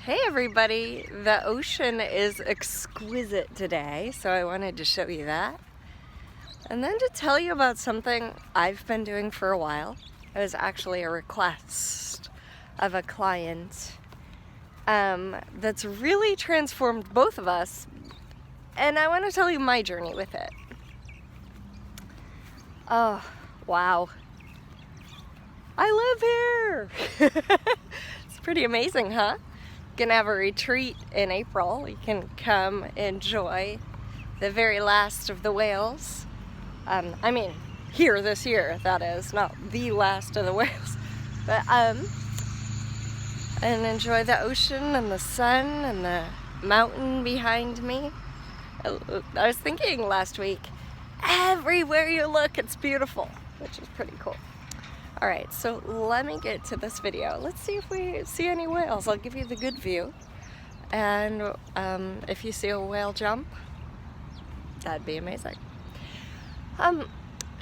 Hey everybody, the ocean is exquisite today, so I wanted to show you that. And then to tell you about something I've been doing for a while. It was actually a request of a client that's really transformed both of us, and I want to tell you my journey with it. Oh, wow. I live here! It's pretty amazing, huh? Gonna have a retreat in April. You can come enjoy the very last of the whales. Here this year, that is, not the last of the whales. But, and enjoy the ocean and the sun and the mountain behind me. I was thinking last week, everywhere you look, it's beautiful, which is pretty cool. All right, so let me get to this video. Let's see if we see any whales. I'll give you the good view. And if you see a whale jump, that'd be amazing.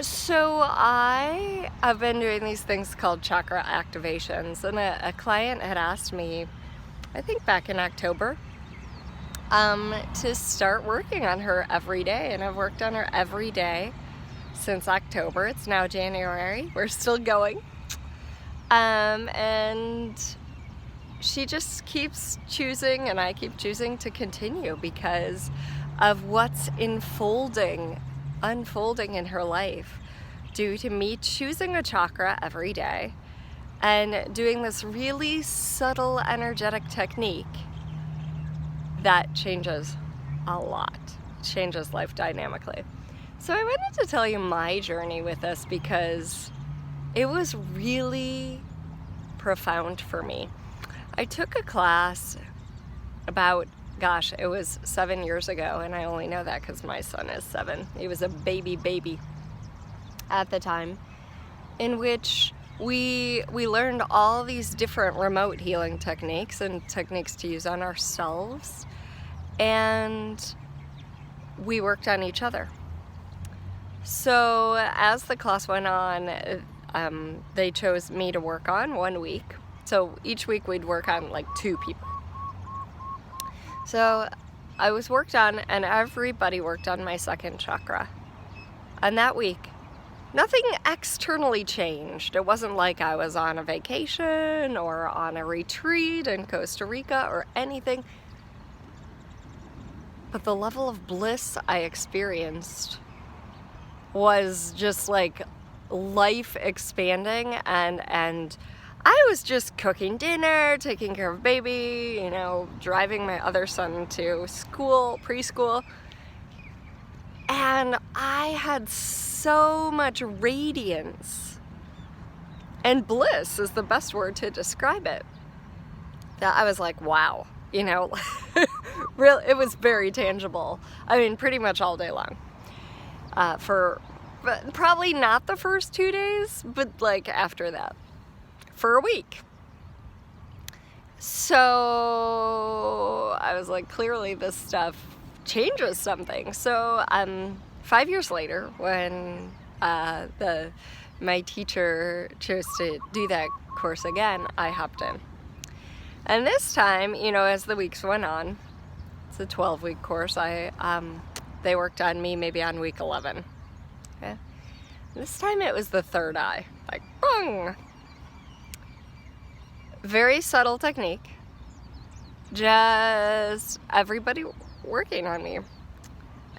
So I have been doing these things called Chakra Activations, and a client had asked me, I think back in October, to start working on her every day, and I've worked on her every day since October. It's now January. We're still going. And she just keeps choosing, and I keep choosing to continue because of what's unfolding in her life due to me choosing a chakra every day and doing this really subtle energetic technique that changes a lot, changes life dynamically. So I wanted to tell you my journey with this because it was really profound for me. I took a class about, it was 7 years ago, and I only know that because my son is 7. He was a baby at the time, in which we learned all these different remote healing techniques and techniques to use on ourselves, and we worked on each other. So as the class went on, they chose me to work on 1 week. So each week we'd work on like 2 people. So I was worked on, and everybody worked on my second chakra. And that week, nothing externally changed. It wasn't like I was on a vacation or on a retreat in Costa Rica or anything. But the level of bliss I experienced was just like life expanding, and I was just cooking dinner, taking care of baby, driving my other son to school, preschool, and I had so much radiance, and bliss is the best word to describe it, that I was like, wow, really, it was very tangible. Pretty much all day long. But probably not the first 2 days, but like after that, for a week. So I was like, clearly this stuff changes something. So 5 years later, when my teacher chose to do that course again, I hopped in. And this time, as the weeks went on, it's a 12-week course. They worked on me maybe on week 11. Okay. This time it was the third eye, like boom. Very subtle technique. Just everybody working on me,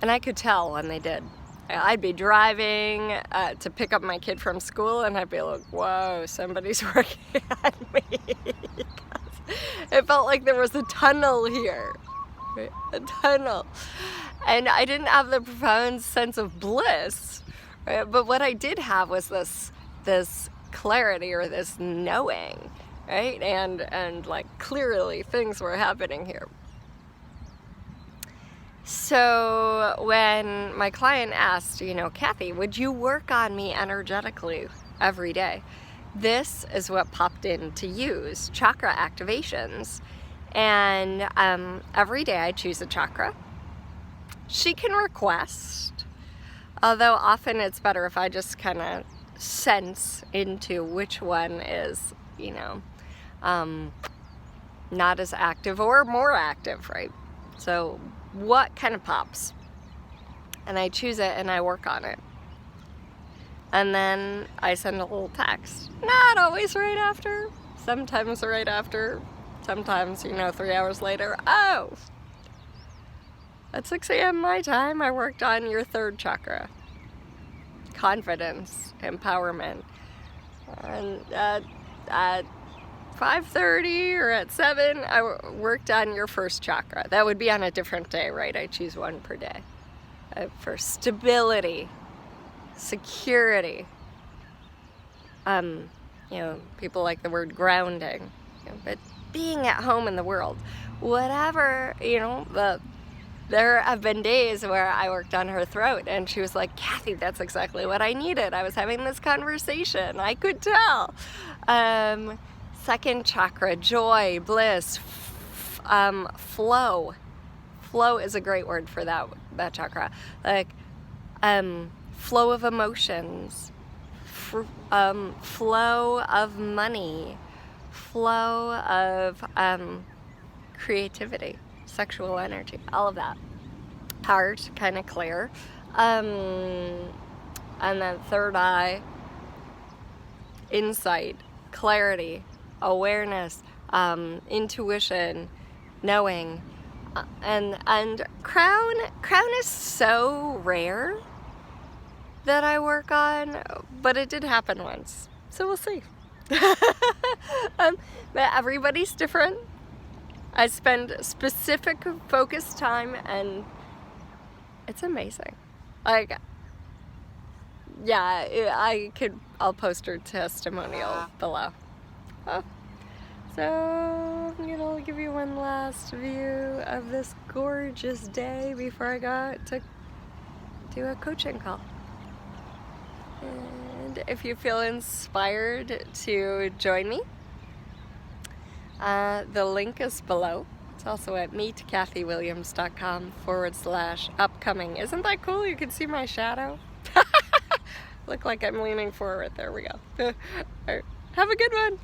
and I could tell when they did. I'd be driving to pick up my kid from school, and I'd be like, "Whoa, somebody's working on me." It felt like there was a tunnel here, a tunnel. And I didn't have the profound sense of bliss, right? But what I did have was this clarity, or this knowing, right? And like clearly things were happening here. So when my client asked, Kathy, would you work on me energetically every day? This is what popped in to use, Chakra Activations. And every day I choose a chakra. She can request, although often it's better if I just kind of sense into which one is, not as active or more active, right? So what kind of pops? And I choose it and I work on it. And then I send a little text. Not always right after. Sometimes right after. Sometimes, 3 hours later. Oh! At 6 a.m. my time, I worked on your third chakra. Confidence, empowerment. And at 5:30 or at 7, I worked on your first chakra. That would be on a different day, right? I choose one per day. For stability, security. People like the word grounding. But being at home in the world. Whatever, there have been days where I worked on her throat and she was like, Kathy, that's exactly what I needed. I was having this conversation. I could tell. Second chakra, joy, bliss, flow. Flow is a great word for that chakra. Like, flow of emotions, flow of money, flow of creativity, sexual energy, all of that. Heart, kind of clear. And then third eye, insight, clarity, awareness, intuition, knowing. And crown is so rare that I work on, but it did happen once. So we'll see. But everybody's different. I spend specific focused time and it's amazing. Like, yeah, I'll post her testimonial below. Oh. So I'm gonna give you one last view of this gorgeous day before I got to do a coaching call. And if you feel inspired to join me, the link is below. It's also at meetkathywilliams.com/upcoming. Isn't that cool? You can see my shadow. Look like I'm leaning forward. There we go. All right. Have a good one.